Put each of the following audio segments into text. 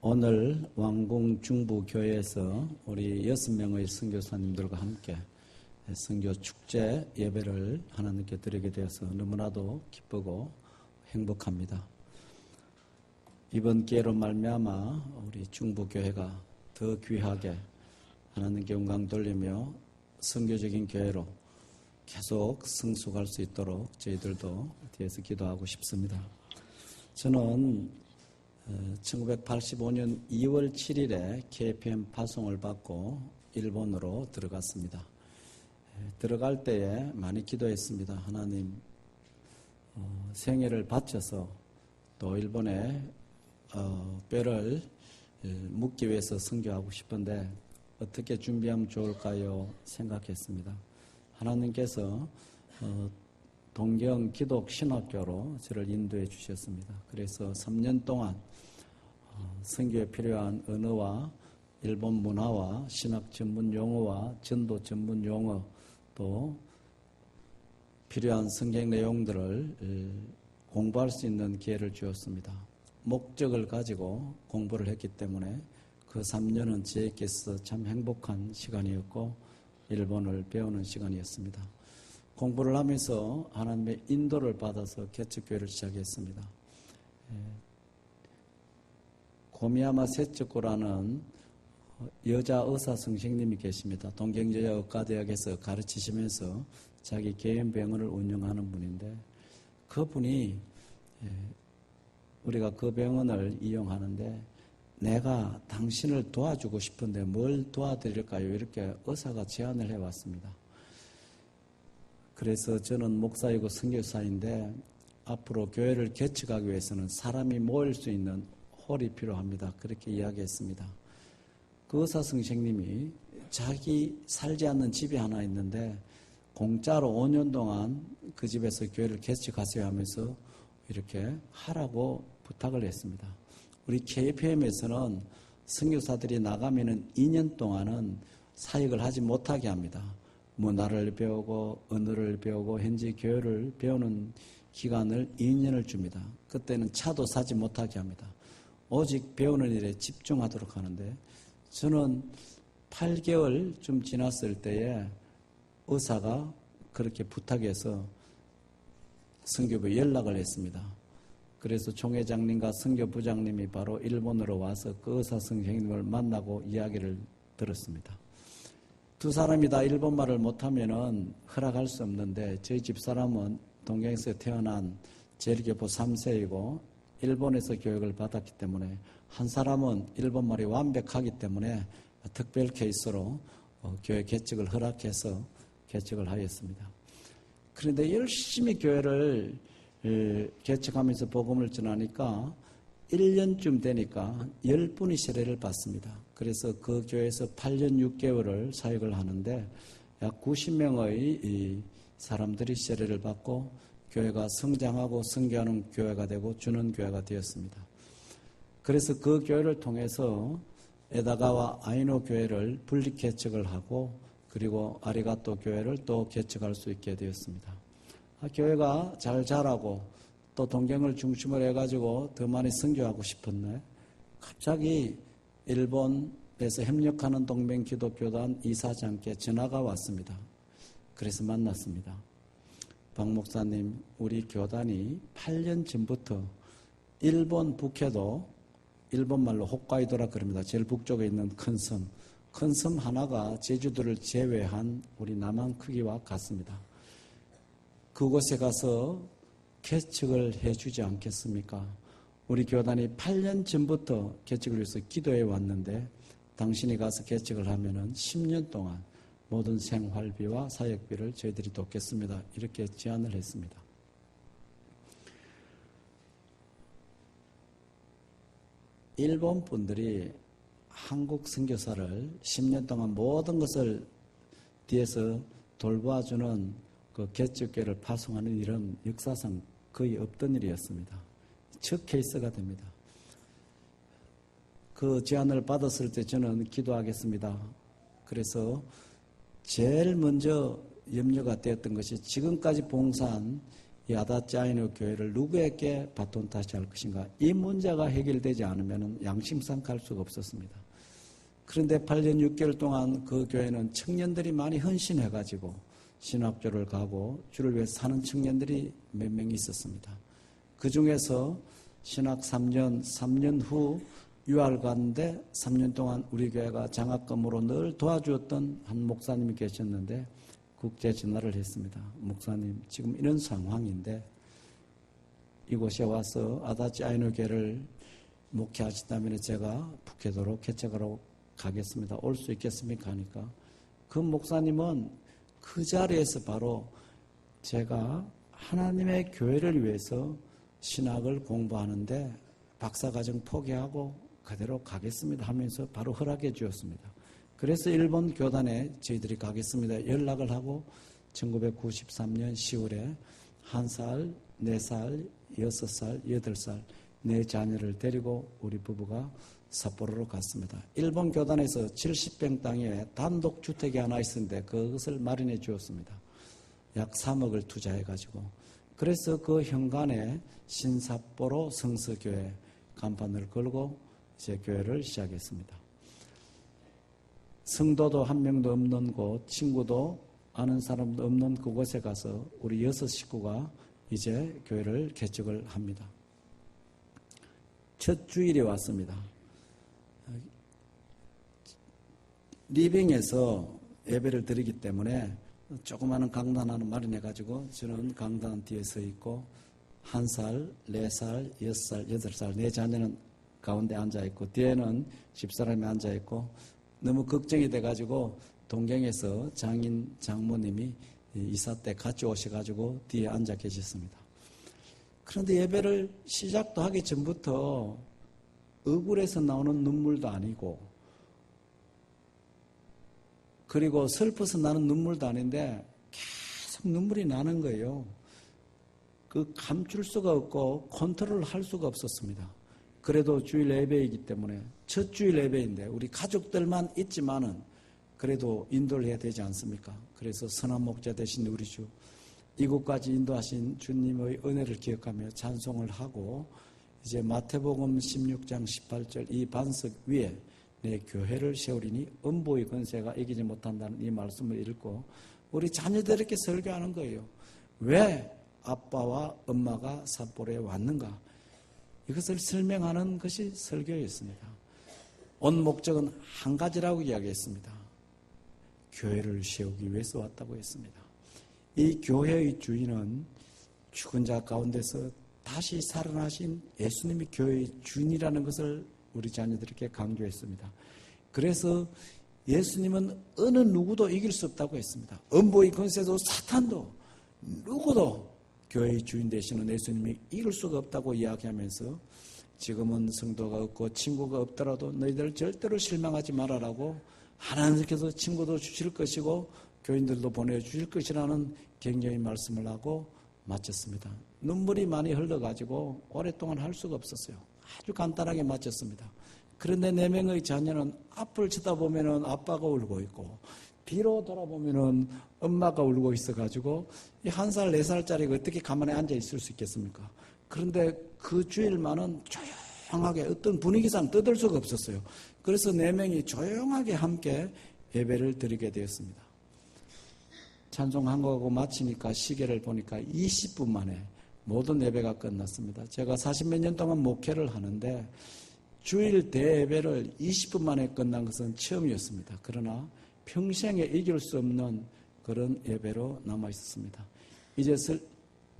오늘 왕궁 중부교회에서 우리 6명의 선교사님들과 함께 선교 축제 예배를 하나님께 드리게 되어서 너무나도 기쁘고 행복합니다. 이번 기회로 말미암아 우리 중부교회가 더 귀하게 하나님께 영광 돌리며 선교적인 교회로 계속 성숙할 수 있도록 저희들도 뒤에서 기도하고 싶습니다. 저는 1985년 2월 7일에 KPM 파송을 받고 일본으로 들어갔습니다. 들어갈 때에 많이 기도했습니다. 하나님, 생애를 바쳐서 또 일본에 뼈를 묻기 위해서 선교하고 싶은데 어떻게 준비하면 좋을까요? 생각했습니다. 하나님께서 동경 기독 신학교로 저를 인도해 주셨습니다. 그래서 3년 동안 선교에 필요한 언어와 일본 문화와 신학 전문 용어와 전도 전문 용어 또 필요한 성경 내용들을 공부할 수 있는 기회를 주었습니다. 목적을 가지고 공부를 했기 때문에 그 3년은 저에게서 참 행복한 시간이었고 일본을 배우는 시간이었습니다. 공부를 하면서 하나님의 인도를 받아서 개척교회를 시작했습니다. 고미야마 세츠코라는 여자 의사 선생님이 계십니다. 동경여자의과대학에서 가르치시면서 자기 개인 병원을 운영하는 분인데 그분이 우리가 그 병원을 이용하는데 내가 당신을 도와주고 싶은데 뭘 도와드릴까요? 이렇게 의사가 제안을 해왔습니다. 그래서 저는 목사이고 선교사인데 앞으로 교회를 개척하기 위해서는 사람이 모일 수 있는 홀이 필요합니다. 그렇게 이야기했습니다. 그 의사 선생님이 자기 살지 않는 집이 하나 있는데 공짜로 5년 동안 그 집에서 교회를 개척하세요 하면서 이렇게 하라고 부탁을 했습니다. 우리 KPM에서는 선교사들이 나가면은 2년 동안은 사역을 하지 못하게 합니다. 문화를 배우고 언어를 배우고 현지 교회를 배우는 기간을 2년을 줍니다. 그때는 차도 사지 못하게 합니다. 오직 배우는 일에 집중하도록 하는데 저는 8개월쯤 지났을 때에 의사가 그렇게 부탁해서 선교부에 연락을 했습니다. 그래서 총회장님과 선교부장님이 바로 일본으로 와서 그 의사 선생님을 만나고 이야기를 들었습니다. 두 사람이 다 일본말을 못하면은 허락할 수 없는데 저희 집사람은 동경에서 태어난 제일교포 3세이고 일본에서 교육을 받았기 때문에 한 사람은 일본말이 완벽하기 때문에 특별 케이스로 교회 개척을 허락해서 개척을 하였습니다. 그런데 열심히 교회를 개척하면서 복음을 전하니까 1년쯤 되니까 10분이 세례를 받습니다. 그래서 그 교회에서 8년 6개월을 사역을 하는데 약 90명의 사람들이 세례를 받고 교회가 성장하고 선교하는 교회가 되고 주는 교회가 되었습니다. 그래서 그 교회를 통해서 에다가와 아이노 교회를 분리 개척을 하고 그리고 아리가또 교회를 또 개척할 수 있게 되었습니다. 교회가 잘 자라고 또 동경을 중심으로 해가지고 더 많이 선교하고 싶었네. 갑자기 일본에서 협력하는 동맹기독교단 이사장께 전화가 왔습니다. 그래서 만났습니다. 박 목사님, 우리 교단이 8년 전부터 일본 북해도 일본말로 홋카이도라 그럽니다. 제일 북쪽에 있는 큰 섬 하나가 제주도를 제외한 우리 남한 크기와 같습니다. 그곳에 가서 개척을 해주지 않겠습니까? 우리 교단이 8년 전부터 개척을 위해서 기도해 왔는데 당신이 가서 개척을 하면은 10년 동안 모든 생활비와 사역비를 저희들이 돕겠습니다. 이렇게 제안을 했습니다. 일본 분들이 한국 선교사를 10년 동안 모든 것을 뒤에서 돌봐주는 그 개척교회를 파송하는 일은 역사상 거의 없던 일이었습니다. 첫 케이스가 됩니다. 그 제안을 받았을 때 저는 기도하겠습니다. 그래서 제일 먼저 염려가 되었던 것이 지금까지 봉사한 이 아다치 아이누 교회를 누구에게 바톤 타시할 것인가? 이 문제가 해결되지 않으면 양심상 갈 수가 없었습니다. 그런데 8년 6개월 동안 그 교회는 청년들이 많이 헌신해가지고 신학교를 가고 주를 위해서 사는 청년들이 몇 명 있었습니다. 그 중에서 신학 3년 후 유학을 갔는데 3년 동안 우리 교회가 장학금으로 늘 도와주었던 한 목사님이 계셨는데 국제 전화를 했습니다. 목사님, 지금 이런 상황인데 이곳에 와서 아다치 아이누 교회를 목회하신다면 제가 북해도로 개척하러 가겠습니다. 올 수 있겠습니까? 하니까 그 목사님은 그 자리에서 바로 제가 하나님의 교회를 위해서 신학을 공부하는데 박사과정 포기하고 그대로 가겠습니다 하면서 바로 허락해 주었습니다. 그래서 일본 교단에 저희들이 가겠습니다. 연락을 하고 1993년 10월에 1살, 4살, 6살, 8살 네 자녀를 데리고 우리 부부가 삿포로로 갔습니다. 일본 교단에서 70평 땅에 단독 주택이 하나 있었는데 그것을 마련해 주었습니다. 약 3억을 투자해가지고. 그래서 그 현관에 신삿포로 성서교회 간판을 걸고 이제 교회를 시작했습니다. 성도도 한 명도 없는 곳, 친구도 아는 사람도 없는 그곳에 가서 우리 6 식구가 이제 교회를 개척을 합니다. 첫 주일이 왔습니다. 리빙에서 예배를 드리기 때문에 조그마한 강단 하나 마련해가지고 저는 강단 뒤에 서 있고 1살, 4살, 6살, 8살 네 자녀는 가운데 앉아있고 뒤에는 집사람이 앉아있고 너무 걱정이 돼가지고 동경에서 장인 장모님이 이사 때 같이 오셔가지고 뒤에 앉아 계셨습니다. 그런데 예배를 시작도 하기 전부터 억울해서 나오는 눈물도 아니고 그리고 슬퍼서 나는 눈물도 아닌데 계속 눈물이 나는 거예요. 그 감출 수가 없고 컨트롤을 할 수가 없었습니다. 그래도 주일 예배이기 때문에 첫 주일 예배인데 우리 가족들만 있지만은 그래도 인도를 해야 되지 않습니까? 그래서 선한 목자 되신 우리 주 이곳까지 인도하신 주님의 은혜를 기억하며 찬송을 하고 이제 마태복음 16장 18절 이 반석 위에 내 교회를 세우리니 음보의 권세가 이기지 못한다는 이 말씀을 읽고 우리 자녀들에게 설교하는 거예요. 왜 아빠와 엄마가 삿포로에 왔는가? 이것을 설명하는 것이 설교였습니다. 온 목적은 한 가지라고 이야기했습니다. 교회를 세우기 위해서 왔다고 했습니다. 이 교회의 주인은 죽은 자 가운데서 다시 살아나신 예수님이 교회의 주인이라는 것을 우리 자녀들에게 강조했습니다. 그래서 예수님은 어느 누구도 이길 수 없다고 했습니다. 음보의 권세도 사탄도 누구도 교회의 주인 되시는 예수님이 이길 수가 없다고 이야기하면서 지금은 성도가 없고 친구가 없더라도 너희들 절대로 실망하지 말아라고 하나님께서 친구도 주실 것이고 교인들도 보내주실 것이라는 격려의 말씀을 하고 마쳤습니다. 눈물이 많이 흘러가지고 오랫동안 할 수가 없었어요. 아주 간단하게 마쳤습니다. 그런데 4명의 자녀는 앞을 쳐다보면 아빠가 울고 있고 뒤로 돌아보면 엄마가 울고 있어가지고 이 1살, 4살짜리가 어떻게 가만히 앉아 있을 수 있겠습니까? 그런데 그 주일만은 조용하게 어떤 분위기상 떠들 수가 없었어요. 그래서 4명이 조용하게 함께 예배를 드리게 되었습니다. 찬송 한 곡하고 마치니까 시계를 보니까 20분 만에 모든 예배가 끝났습니다. 제가 40몇 년 동안 목회를 하는데 주일 대예배를 20분 만에 끝난 것은 처음이었습니다. 그러나 평생에 이길 수 없는 그런 예배로 남아 있었습니다. 이제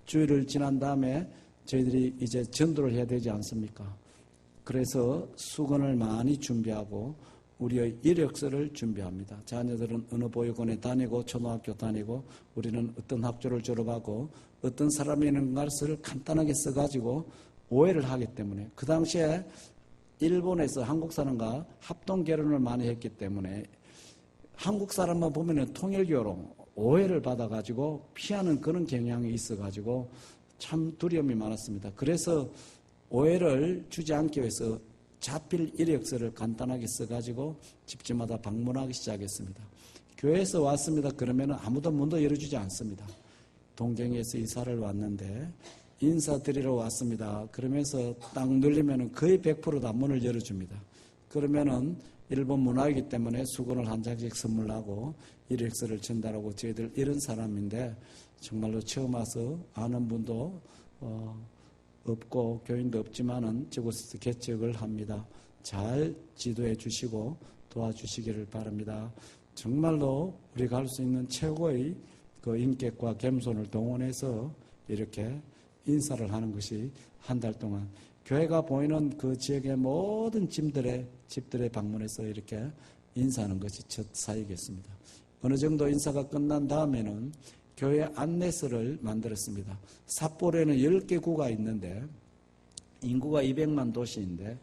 주일을 지난 다음에 저희들이 이제 전도를 해야 되지 않습니까? 그래서 수건을 많이 준비하고 우리의 이력서를 준비합니다. 자녀들은 어느 보육원에 다니고 초등학교 다니고 우리는 어떤 학교를 졸업하고 어떤 사람이라는 것을 간단하게 써가지고 오해를 하기 때문에 그 당시에 일본에서 한국 사람과 합동 결혼을 많이 했기 때문에 한국 사람만 보면 통일교로 오해를 받아가지고 피하는 그런 경향이 있어가지고 참 두려움이 많았습니다. 그래서 오해를 주지 않기 위해서 자필 이력서를 간단하게 써가지고 집집마다 방문하기 시작했습니다. 교회에서 왔습니다. 그러면 아무도 문도 열어주지 않습니다. 동경에서 이사를 왔는데 인사드리러 왔습니다. 그러면서 딱 눌리면은 거의 100% 다 문을 열어줍니다. 그러면은 일본 문화이기 때문에 수건을 한 장씩 선물하고 이력서를 전달하고 저희들 이런 사람인데 정말로 처음 와서 아는 분도 없고 교인도 없지만은 저곳에서 개척을 합니다. 잘 지도해 주시고 도와주시기를 바랍니다. 정말로 우리가 할 수 있는 최고의 그 인격과 겸손을 동원해서 이렇게 인사를 하는 것이 한 달 동안 교회가 보이는 그 지역의 모든 집들에 방문해서 이렇게 인사하는 것이 첫 사역이었습니다. 어느 정도 인사가 끝난 다음에는 교회 안내서를 만들었습니다. 삿포로에는 10개 구가 있는데 인구가 200만 도시인데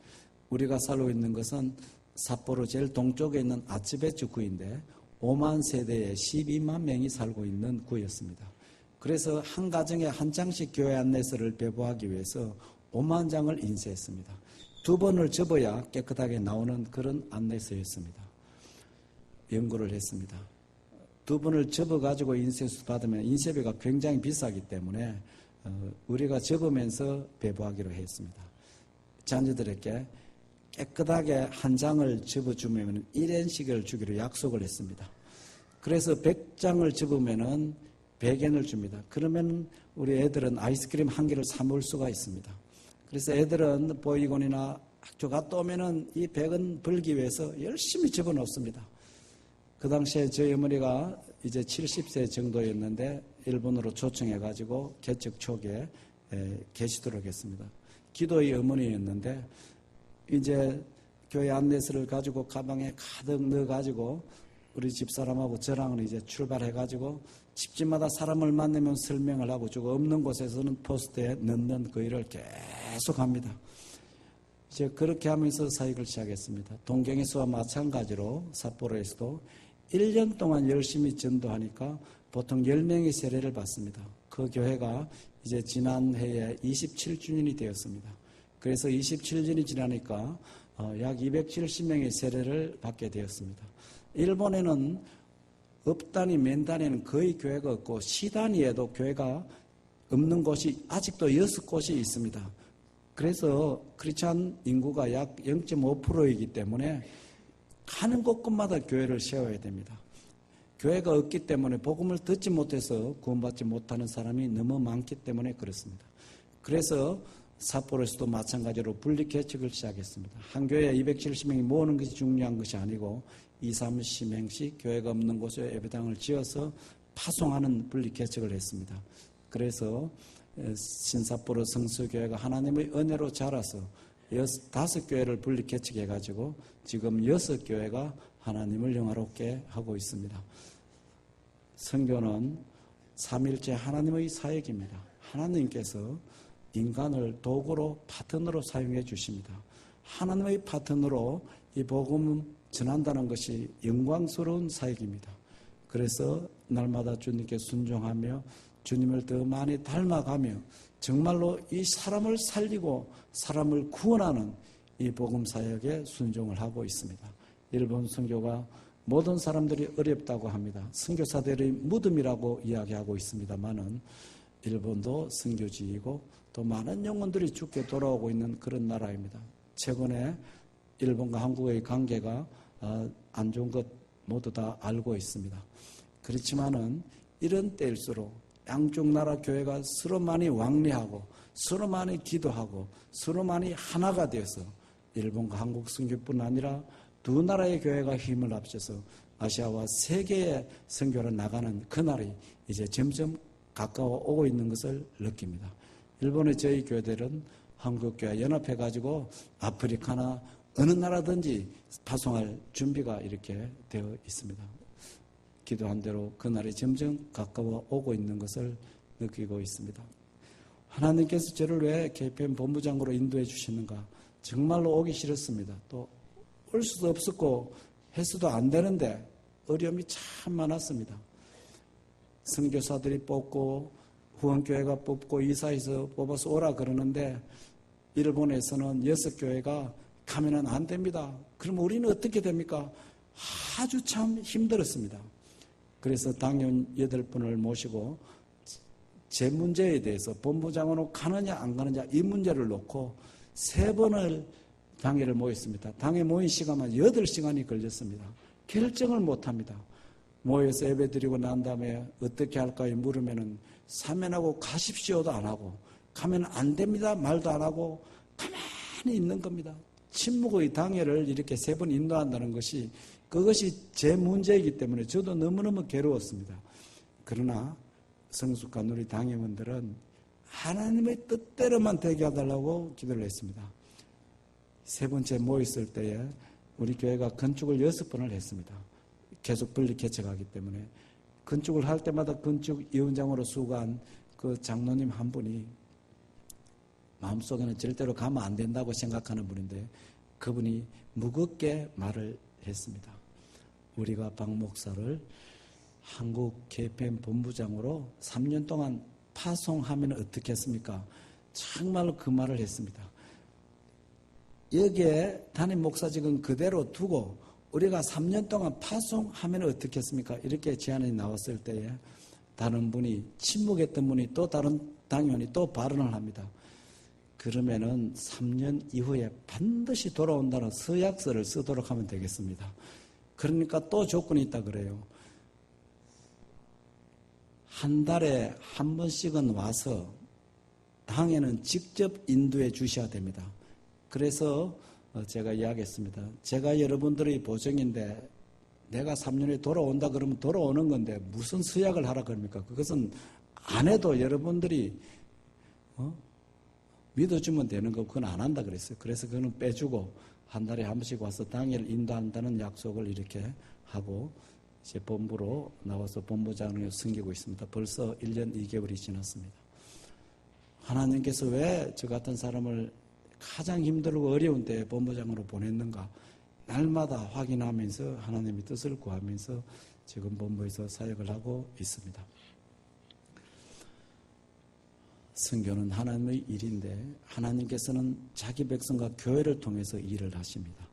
우리가 살고 있는 것은 삿포로 제일 동쪽에 있는 아츠베츠 구인데 5만 세대에 12만 명이 살고 있는 구였습니다. 그래서 한 가정에 한 장씩 교회 안내서를 배부하기 위해서 5만 장을 인쇄했습니다. 2번을 접어야 깨끗하게 나오는 그런 안내서였습니다. 연구를 했습니다. 2번을 접어가지고 인쇄수 받으면 인쇄비가 굉장히 비싸기 때문에 우리가 접으면서 배부하기로 했습니다. 자녀들에게 깨끗하게 한 장을 접어주면 1엔씩을 주기로 약속을 했습니다. 그래서 100장을 접으면 100엔을 줍니다. 그러면 우리 애들은 아이스크림 한 개를 사 먹을 수가 있습니다. 그래서 애들은 보이곤이나 학교 갔다 오면은 이 100원 벌기 위해서 열심히 접어 놓습니다. 그 당시에 저희 어머니가 이제 70세 정도였는데 일본으로 초청해가지고 개척 초기에 계시도록 했습니다. 기도의 어머니였는데 이제 교회 안내서를 가지고 가방에 가득 넣어가지고 우리 집사람하고 저랑은 이제 출발해가지고 집집마다 사람을 만나면 설명을 하고 주고 없는 곳에서는 포스트에 넣는 그 일을 계속 합니다. 이제 그렇게 하면서 사역을 시작했습니다. 동경에서와 마찬가지로 삿포로에서도 1년 동안 열심히 전도하니까 보통 10명의 세례를 받습니다. 그 교회가 이제 지난해에 27주년이 되었습니다. 그래서 27년이 지나니까 약 270명의 세례를 받게 되었습니다. 일본에는 업 단위, 맨 단위는 거의 교회가 없고 시 단위에도 교회가 없는 곳이 아직도 6곳이 있습니다. 그래서 크리스찬 인구가 약 0.5%이기 때문에 가는 곳곳마다 교회를 세워야 됩니다. 교회가 없기 때문에 복음을 듣지 못해서 구원받지 못하는 사람이 너무 많기 때문에 그렇습니다. 그래서 삿포로에서도 마찬가지로 분리 개척을 시작했습니다. 한 교회에 270명이 모으는 것이 중요한 것이 아니고 20-30명씩 교회가 없는 곳에 예배당을 지어서 파송하는 분리 개척을 했습니다. 그래서 신삿포로 성수교회가 하나님의 은혜로 자라서 5교회를 분리 개척해가지고 지금 6교회가 하나님을 영화롭게 하고 있습니다. 선교는 삼일째 하나님의 사역입니다. 하나님께서 인간을 도구로 파트너로 사용해 주십니다. 하나님의 파트너로 이 복음 전한다는 것이 영광스러운 사역입니다. 그래서 날마다 주님께 순종하며 주님을 더 많이 닮아가며 정말로 이 사람을 살리고 사람을 구원하는 이 복음 사역에 순종을 하고 있습니다. 일본 선교가 모든 사람들이 어렵다고 합니다. 선교사들의 무덤이라고 이야기하고 있습니다만은 일본도 선교지이고 또 많은 영혼들이 죽게 돌아오고 있는 그런 나라입니다. 최근에 일본과 한국의 관계가 안 좋은 것 모두 다 알고 있습니다. 그렇지만은 이런 때일수록 양쪽 나라 교회가 서로 많이 왕래하고 서로 많이 기도하고 서로 많이 하나가 되어서 일본과 한국 선교뿐 아니라 두 나라의 교회가 힘을 합쳐서 아시아와 세계의 선교를 나가는 그날이 이제 점점 가까워 오고 있는 것을 느낍니다. 일본의 저희 교회들은 한국교회 연합해가지고 아프리카나 어느 나라든지 파송할 준비가 이렇게 되어 있습니다. 기도한 대로 그날이 점점 가까워 오고 있는 것을 느끼고 있습니다. 하나님께서 저를 왜 KPM 본부장으로 인도해 주시는가? 정말로 오기 싫었습니다. 또 올 수도 없었고 해서도 안 되는데 어려움이 참 많았습니다. 선교사들이 뽑고 후원교회가 뽑고 이사해서 뽑아서 오라 그러는데 일본에서는 6교회가 가면은 안 됩니다. 그럼 우리는 어떻게 됩니까? 아주 참 힘들었습니다. 그래서 당연 8분을 모시고 제 문제에 대해서 본부장으로 가느냐 안 가느냐 이 문제를 놓고 3번을 당회를 모였습니다. 당회 모인 시간만 8시간이 걸렸습니다. 결정을 못합니다. 모여서 예배 드리고 난 다음에 어떻게 할까요? 물으면은 사면하고 가십시오도 안 하고 가면 안 됩니다 말도 안 하고 가만히 있는 겁니다. 침묵의 당회를 이렇게 3번 인도한다는 것이 그것이 제 문제이기 때문에 저도 너무너무 괴로웠습니다. 그러나 성숙한 우리 당회원들은 하나님의 뜻대로만 되게 해달라고 기도를 했습니다. 3번째 모였을 때에 우리 교회가 건축을 6번을 했습니다. 계속 분리 개척하기 때문에 건축을 할 때마다 건축위원장으로 수고한 그 장로님 한 분이 마음속에는 절대로 가면 안 된다고 생각하는 분인데 그분이 무겁게 말을 했습니다. 우리가 박 목사를 한국 KPM 본부장으로 3년 동안 파송하면 어떻겠습니까? 정말로 그 말을 했습니다. 여기에 담임 목사직은 그대로 두고 우리가 3년 동안 파송하면 어떻겠습니까? 이렇게 제안이 나왔을 때에 다른 분이 침묵했던 분이 또 다른 당원이 또 발언을 합니다. 그러면은 3년 이후에 반드시 돌아온다는 서약서를 쓰도록 하면 되겠습니다. 그러니까 또 조건이 있다 그래요. 한 달에 한 번씩은 와서 당에는 직접 인도해 주셔야 됩니다. 그래서 제가 이야기했습니다. 제가 여러분들의 보정인데 내가 3년에 돌아온다 그러면 돌아오는 건데 무슨 서약을 하라 그럽니까? 그것은 안 해도 여러분들이 믿어주면 되는 거 그건 안 한다 그랬어요. 그래서 그거는 빼주고 한 달에 한 번씩 와서 당회를 인도한다는 약속을 이렇게 하고 이제 본부로 나와서 본부장을 섬기고 있습니다. 벌써 1년 2개월이 지났습니다. 하나님께서 왜 저 같은 사람을 가장 힘들고 어려운 때에 본부장으로 보냈는가 날마다 확인하면서 하나님의 뜻을 구하면서 지금 본부에서 사역을 하고 있습니다. 선교는 하나님의 일인데 하나님께서는 자기 백성과 교회를 통해서 일을 하십니다.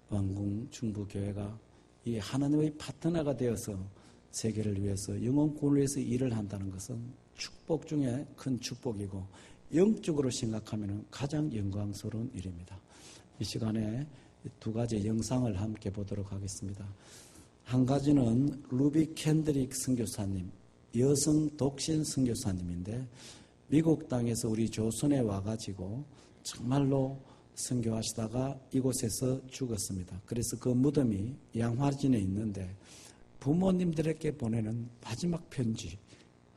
왕궁 중부교회가 이 하나님의 파트너가 되어서 세계를 위해서 영혼권을 위해서 일을 한다는 것은 축복 중에 큰 축복이고 영적으로 생각하면 가장 영광스러운 일입니다. 이 시간에 2가지 영상을 함께 보도록 하겠습니다. 한 가지는 루비 캔드릭 선교사님, 여성 독신 선교사님인데 미국 땅에서 우리 조선에 와가지고 정말로 선교하시다가 이곳에서 죽었습니다. 그래서 그 무덤이 양화진에 있는데 부모님들에게 보내는 마지막 편지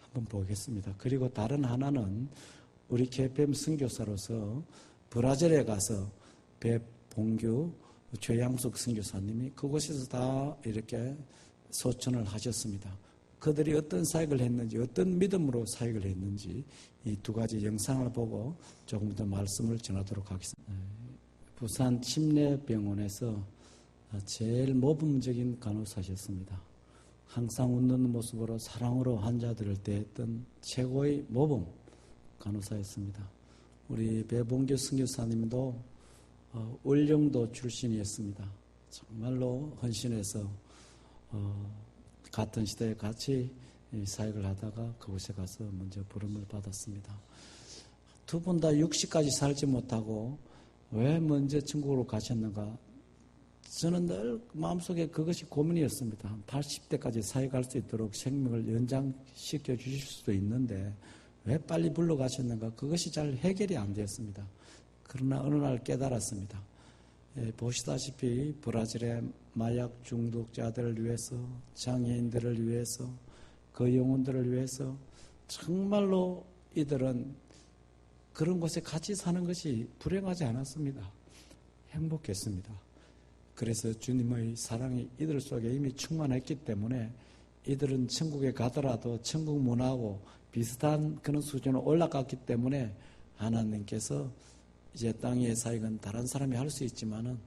한번 보겠습니다. 그리고 다른 하나는 우리 KPM 선교사로서 브라질에 가서 배봉규, 최양숙 선교사님이 그곳에서 다 이렇게 소천을 하셨습니다. 그들이 어떤 사역을 했는지, 어떤 믿음으로 사역을 했는지 이 2가지 영상을 보고 조금 더 말씀을 전하도록 하겠습니다. 부산 침례병원에서 제일 모범적인 간호사셨습니다. 항상 웃는 모습으로 사랑으로 환자들을 대했던 최고의 모범 간호사였습니다. 우리 배봉규 선교사님도 울릉도 출신이었습니다. 정말로 헌신해서 같은 시대에 같이 사역을 하다가 그곳에 가서 먼저 부름을 받았습니다. 2분 다 60까지 살지 못하고 왜 먼저 천국으로 가셨는가? 저는 늘 마음속에 그것이 고민이었습니다. 80대까지 사역할 수 있도록 생명을 연장시켜 주실 수도 있는데 왜 빨리 불러가셨는가? 그것이 잘 해결이 안 되었습니다. 그러나 어느 날 깨달았습니다. 보시다시피 브라질의 마약 중독자들을 위해서, 장애인들을 위해서, 그 영혼들을 위해서 정말로 이들은 그런 곳에 같이 사는 것이 불행하지 않았습니다. 행복했습니다. 그래서 주님의 사랑이 이들 속에 이미 충만했기 때문에 이들은 천국에 가더라도 천국 문화하고 비슷한 그런 수준으로 올라갔기 때문에 하나님께서 이제 땅의 사역은 다른 사람이 할 수 있지만은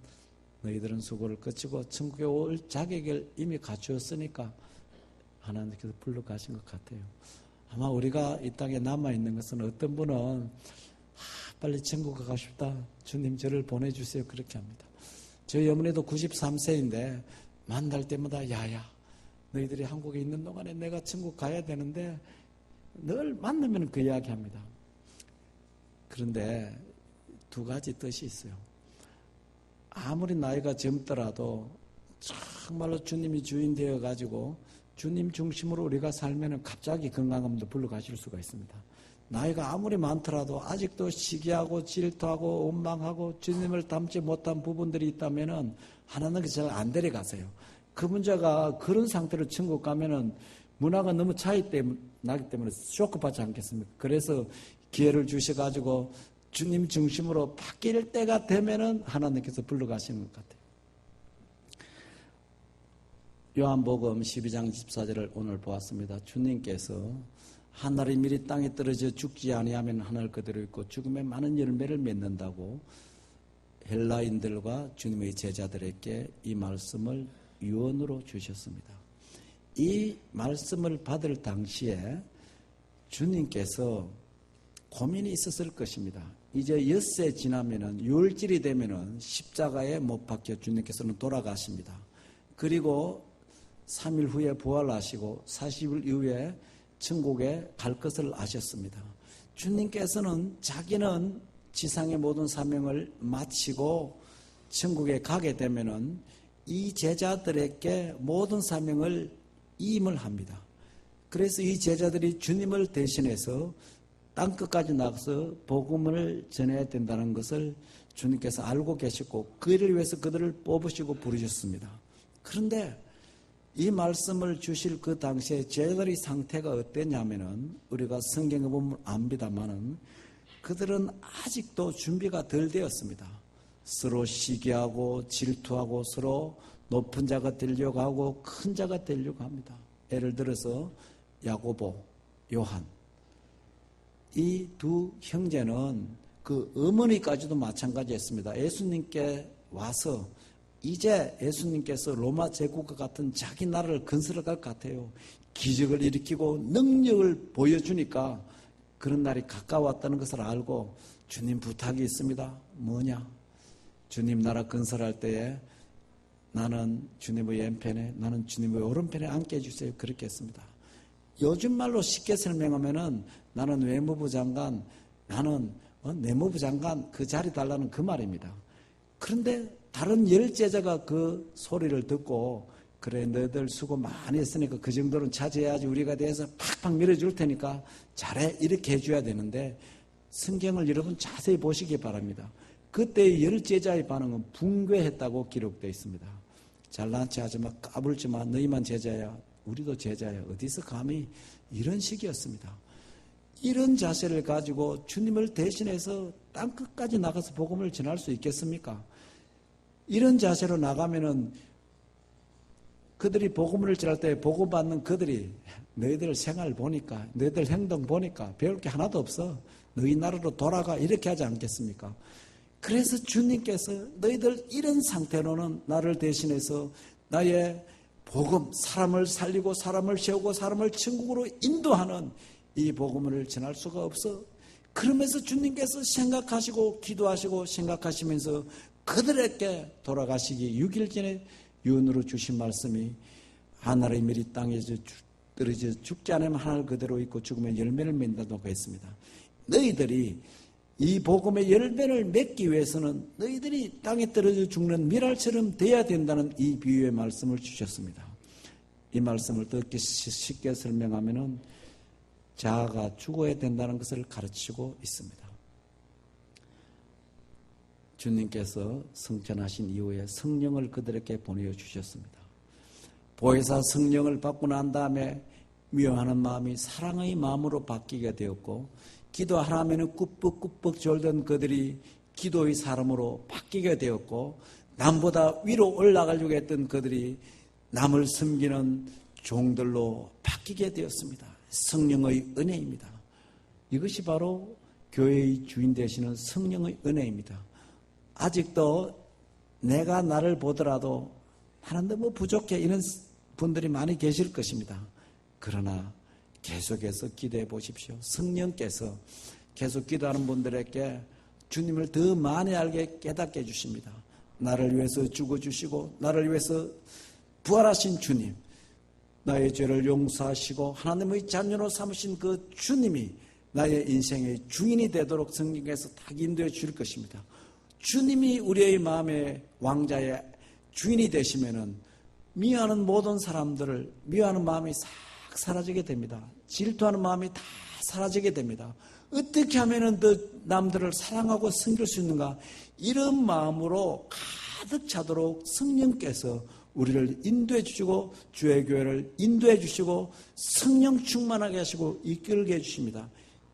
너희들은 수고를 거치고 천국에 올 자격을 이미 갖추었으니까 하나님께서 불러가신 것 같아요. 아마 우리가 이 땅에 남아있는 것은 어떤 분은 빨리 천국 가고 싶다. 주님 저를 보내주세요. 그렇게 합니다. 저희 어머니도 93세인데 만날 때마다 야야 너희들이 한국에 있는 동안에 내가 천국 가야 되는데 늘 만나면 그 이야기 합니다. 그런데 두 가지 뜻이 있어요. 아무리 나이가 젊더라도 정말로 주님이 주인 되어가지고 주님 중심으로 우리가 살면 갑자기 건강함도 불러가실 수가 있습니다. 나이가 아무리 많더라도 아직도 시기하고 질투하고 원망하고 주님을 닮지 못한 부분들이 있다면 하나님께 잘 안 데려가세요. 그 문제가 그런 상태로 천국 가면은 문화가 너무 나기 때문에 쇼크받지 않겠습니까? 그래서 기회를 주셔가지고 주님 중심으로 바뀔 때가 되면은 하나님께서 불러가시는 것 같아요. 요한복음 12장 14절을 오늘 보았습니다. 주님께서 하늘이 미리 땅에 떨어져 죽지 아니하면 하늘 그대로 있고 죽음에 많은 열매를 맺는다고 헬라인들과 주님의 제자들에게 이 말씀을 유언으로 주셨습니다. 이 말씀을 받을 당시에 주님께서 고민이 있었을 것입니다. 이제 엿새 지나면은 유월절이 되면은 십자가에 못 박혀 주님께서는 돌아가십니다. 그리고 3일 후에 부활하시고 40일 이후에 천국에 갈 것을 아셨습니다. 주님께서는 자기는 지상의 모든 사명을 마치고 천국에 가게 되면은 이 제자들에게 모든 사명을 임을 합니다. 그래서 이 제자들이 주님을 대신해서 땅끝까지 나가서 복음을 전해야 된다는 것을 주님께서 알고 계셨고 그를 위해서 그들을 뽑으시고 부르셨습니다. 그런데 이 말씀을 주실 그 당시에 제자들의 상태가 어땠냐면은 우리가 성경에 보면 압니다만은 그들은 아직도 준비가 덜 되었습니다. 서로 시기하고 질투하고 서로 높은 자가 되려고 하고 큰 자가 되려고 합니다. 예를 들어서 야고보, 요한 이 두 형제는 그 어머니까지도 마찬가지였습니다. 예수님께 와서 이제 예수님께서 로마 제국과 같은 자기 나라를 건설할 것 같아요. 기적을 일으키고 능력을 보여주니까 그런 날이 가까웠다는 것을 알고 주님 부탁이 있습니다. 뭐냐? 주님 나라 건설할 때에 나는 주님의 왼편에 나는 주님의 오른편에 앉게 해주세요. 그렇게 했습니다. 요즘 말로 쉽게 설명하면은 나는 외무부 장관, 나는 내무부 장관 그 자리 달라는 그 말입니다. 그런데 다른 열 제자가 그 소리를 듣고 그래 너희들 수고 많이 했으니까 그 정도는 차지해야지 우리가 대해서 팍팍 밀어줄 테니까 잘해 이렇게 해줘야 되는데 성경을 여러분 자세히 보시기 바랍니다. 그때의 열 제자의 반응은 붕괴했다고 기록되어 있습니다. 잘난 체 하지 마, 까불지 마, 너희만 제자야, 우리도 제자야. 어디서 감히 이런 식이었습니다. 이런 자세를 가지고 주님을 대신해서 땅끝까지 나가서 복음을 전할 수 있겠습니까? 이런 자세로 나가면은 그들이 복음을 전할 때 보고받는 그들이 너희들 생활 보니까 너희들 행동 보니까 배울 게 하나도 없어. 너희 나라로 돌아가 이렇게 하지 않겠습니까? 그래서 주님께서 너희들 이런 상태로는 나를 대신해서 나의 복음, 사람을 살리고 사람을 세우고 사람을 천국으로 인도하는 이 복음을 전할 수가 없어. 그러면서 주님께서 생각하시고 기도하시고 생각하시면서 그들에게 돌아가시기 6일 전에 유언으로 주신 말씀이 하늘의 미리 땅에서 떨어져 죽지 않으면 하늘 그대로 있고 죽으면 열매를 맺는다고 했습니다. 너희들이 이 복음의 열매를 맺기 위해서는 너희들이 땅에 떨어져 죽는 밀알처럼 돼야 된다는 이 비유의 말씀을 주셨습니다. 이 말씀을 더 쉽게 설명하면은 자아가 죽어야 된다는 것을 가르치고 있습니다. 주님께서 성천하신 이후에 성령을 그들에게 보내주셨습니다. 보혜사 성령을 받고 난 다음에 미워하는 마음이 사랑의 마음으로 바뀌게 되었고 기도하라면 꾸벅꾸벅 졸던 그들이 기도의 사람으로 바뀌게 되었고 남보다 위로 올라가려고 했던 그들이 남을 섬기는 종들로 바뀌게 되었습니다. 성령의 은혜입니다. 이것이 바로 교회의 주인 되시는 성령의 은혜입니다. 아직도 내가 나를 보더라도 나는 너무 부족해 이런 분들이 많이 계실 것입니다. 그러나 계속해서 기도해 보십시오. 성령께서 계속 기도하는 분들에게 주님을 더 많이 알게 깨닫게 해주십니다. 나를 위해서 죽어주시고 나를 위해서 부활하신 주님, 나의 죄를 용서하시고 하나님의 자녀로 삼으신 그 주님이 나의 인생의 주인이 되도록 성경에서 딱 인도해 줄 것입니다. 주님이 우리의 마음의 왕자의 주인이 되시면은 미워하는 모든 사람들을 미워하는 마음이 싹 사라지게 됩니다. 질투하는 마음이 다 사라지게 됩니다. 어떻게 하면은 더 남들을 사랑하고 섬길 수 있는가? 이런 마음으로 가득 차도록 성령께서 우리를 인도해 주시고 주의 교회를 인도해 주시고 성령 충만하게 하시고 이끌게 해주십니다.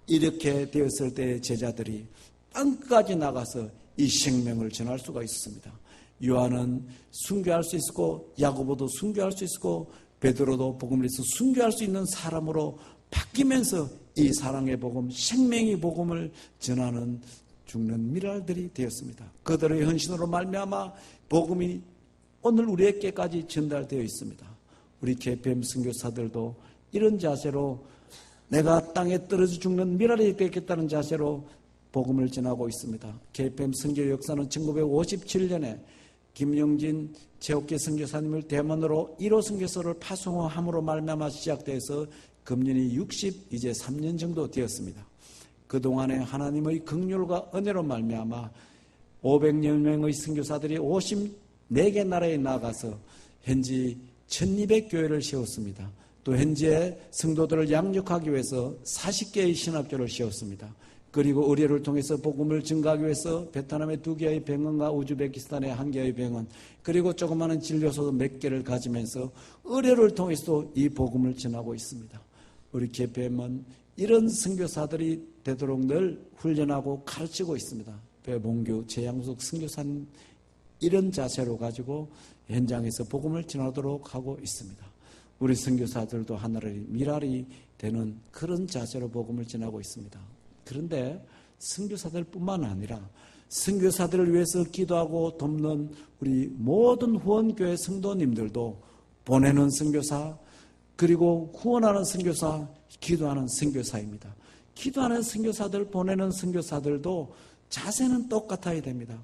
이렇게 되었을 때 제자들이 땅까지 나가서 이 생명을 전할 수가 있습니다. 요한은 순교할 수 있고 야고보도 순교할 수 있고 베드로도 복음을 위해서 순교할 수 있는 사람으로 바뀌면서 이 사랑의 복음, 생명의 복음을 전하는 죽는 미랄들이 되었습니다. 그들의 헌신으로 말미암아 복음이 오늘 우리에게까지 전달되어 있습니다. 우리 KPM 선교사들도 이런 자세로 내가 땅에 떨어져 죽는 미랄이 되겠다는 자세로 복음을 전하고 있습니다. KPM 선교 역사는 1957년에 김영진 제옥계 선교사님을 대만으로 1호 선교소를 파송함으로 말미암아 시작돼서 금년이 이제 3년 정도 되었습니다. 그동안에 하나님의 긍휼과 은혜로 말미암아 500여 명의 선교사들이 54개 나라에 나가서 현지 1200교회를 세웠습니다. 또 현재 성도들을 양육하기 위해서 40개의 신학교를 세웠습니다. 그리고 의료를 통해서 복음을 증가하기 위해서 베트남의 2개의 병원과 우즈베키스탄의 1개의 병원, 그리고 조그마한 진료소도 몇 개를 가지면서 의료를 통해서도 이 복음을 전하고 있습니다. 우리 KPM은 이런 선교사들이 되도록 늘 훈련하고 가르치고 있습니다. 배봉규, 최양숙 선교사님 이런 자세로 가지고 현장에서 복음을 전하도록 하고 있습니다. 우리 선교사들도 하나의 미랄이 되는 그런 자세로 복음을 전하고 있습니다. 그런데 선교사들뿐만 아니라 선교사들을 위해서 기도하고 돕는 우리 모든 후원교회 성도님들도 보내는 선교사, 그리고 후원하는 선교사, 기도하는 선교사입니다. 기도하는 선교사들, 보내는 선교사들도 자세는 똑같아야 됩니다.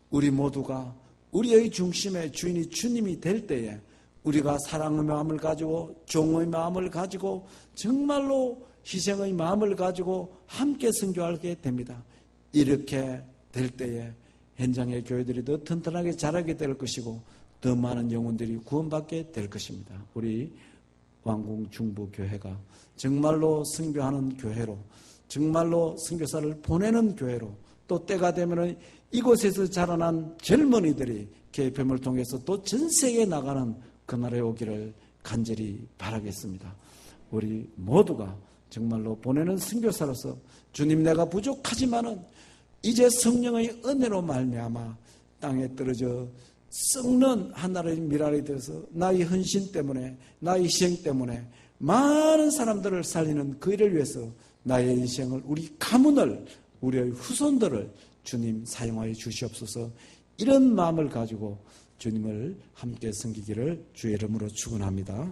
우리 모두가 우리의 중심의 주인이 주님이 될 때에 우리가 사랑의 마음을 가지고 종의 마음을 가지고 정말로 희생의 마음을 가지고 함께 선교하게 됩니다. 이렇게 될 때에 현장의 교회들이 더 튼튼하게 자라게 될 것이고 더 많은 영혼들이 구원받게 될 것입니다. 우리 왕궁 중부교회가 정말로 선교하는 교회로, 정말로 선교사를 보내는 교회로, 또 때가 되면 이곳에서 자라난 젊은이들이 KPM을 통해서 또 전 세계에 나가는 그날에 오기를 간절히 바라겠습니다. 우리 모두가 정말로 보내는 선교사로서 주님, 내가 부족하지만은 이제 성령의 은혜로 말미암아 땅에 떨어져 썩는 하나의 미랄이 되어서 나의 헌신 때문에, 나의 희생 때문에 많은 사람들을 살리는 그 일을 위해서 나의 인생을, 우리 가문을, 우리의 후손들을 주님 사용하여 주시옵소서. 이런 마음을 가지고 주님을 함께 섬기기를 주의 이름으로 축원합니다.